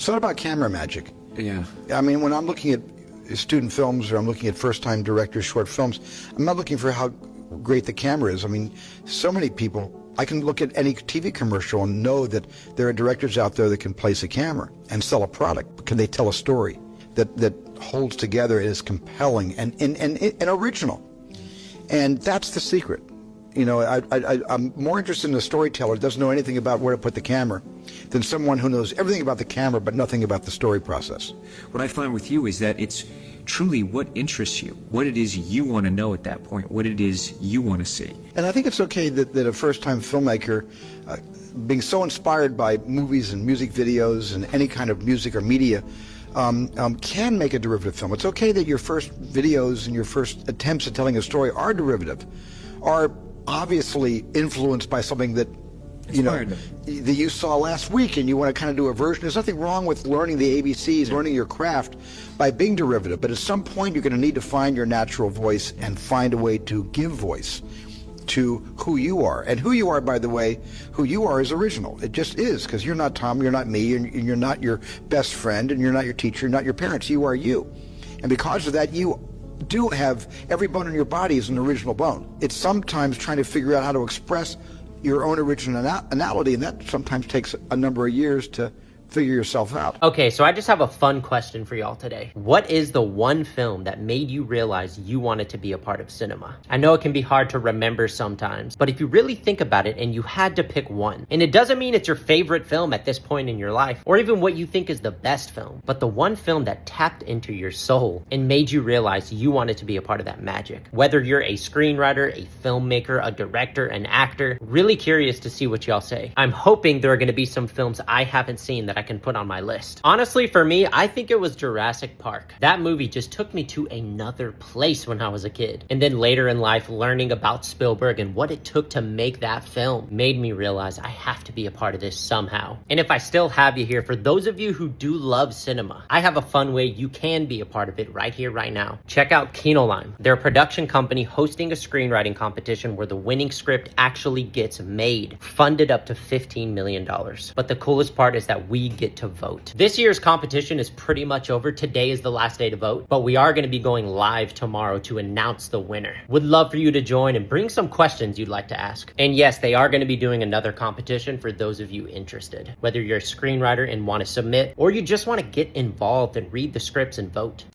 It's not about camera magic. Yeah. I mean, when I'm looking at student films or I'm looking at first-time directors' short films, I'm not looking for how great the camera is. I mean, so many people, I can look at any TV commercial and know that there are directors out there that can place a camera and sell a product. Can they tell a story that holds together, is compelling and original? And that's the secret. You know, I'm more interested in a storyteller that doesn't know anything about where to put the camera than someone who knows everything about the camera but nothing about the story process. What I find with you is that it's truly what interests you, what it is you want to know at that point, what it is you want to see. And I think it's okay that a first-time filmmaker, being so inspired by movies and music videos and any kind of music or media, can make a derivative film. It's okay that your first videos and your first attempts at telling a story are derivative, are obviously influenced by something that that you saw last week and you want to kind of do a version. There's nothing wrong with learning the ABCs, learning your craft by being derivative, but at some point you're going to need to find your natural voice and find a way to give voice to who you are. And who you are, by the way, who you are is original. It just is, because you're not Tom, you're not me, and you're not your best friend, and you're not your teacher, you're not your parents. You are you. And because of that, you do have every bone in your body is an original bone. It's sometimes trying to figure out how to express your own originality, and that sometimes takes a number of years to figure yourself out. Okay, so I just have a fun question for y'all today. What is the one film that made you realize you wanted to be a part of cinema? I know it can be hard to remember sometimes, but if you really think about it and you had to pick one, and it doesn't mean it's your favorite film at this point in your life, or even what you think is the best film, but the one film that tapped into your soul and made you realize you wanted to be a part of that magic. Whether you're a screenwriter, a filmmaker, a director, an actor, really curious to see what y'all say. I'm hoping there are gonna be some films I haven't seen that I can put on my list. Honestly, for me, I think it was Jurassic Park. That movie just took me to another place when I was a kid. And then later in life, learning about Spielberg and what it took to make that film made me realize I have to be a part of this somehow. And if I still have you here, for those of you who do love cinema, I have a fun way you can be a part of it right here, right now. Check out Kinolime. They're a production company hosting a screenwriting competition where the winning script actually gets made, funded up to $15 million. But the coolest part is that we get to vote. This year's competition is pretty much over. Today is the last day to vote, but we are going to be going live tomorrow to announce the winner. Would love for you to join and bring some questions you'd like to ask. And yes, they are going to be doing another competition for those of you interested. Whether you're a screenwriter and want to submit, or you just want to get involved and read the scripts and vote.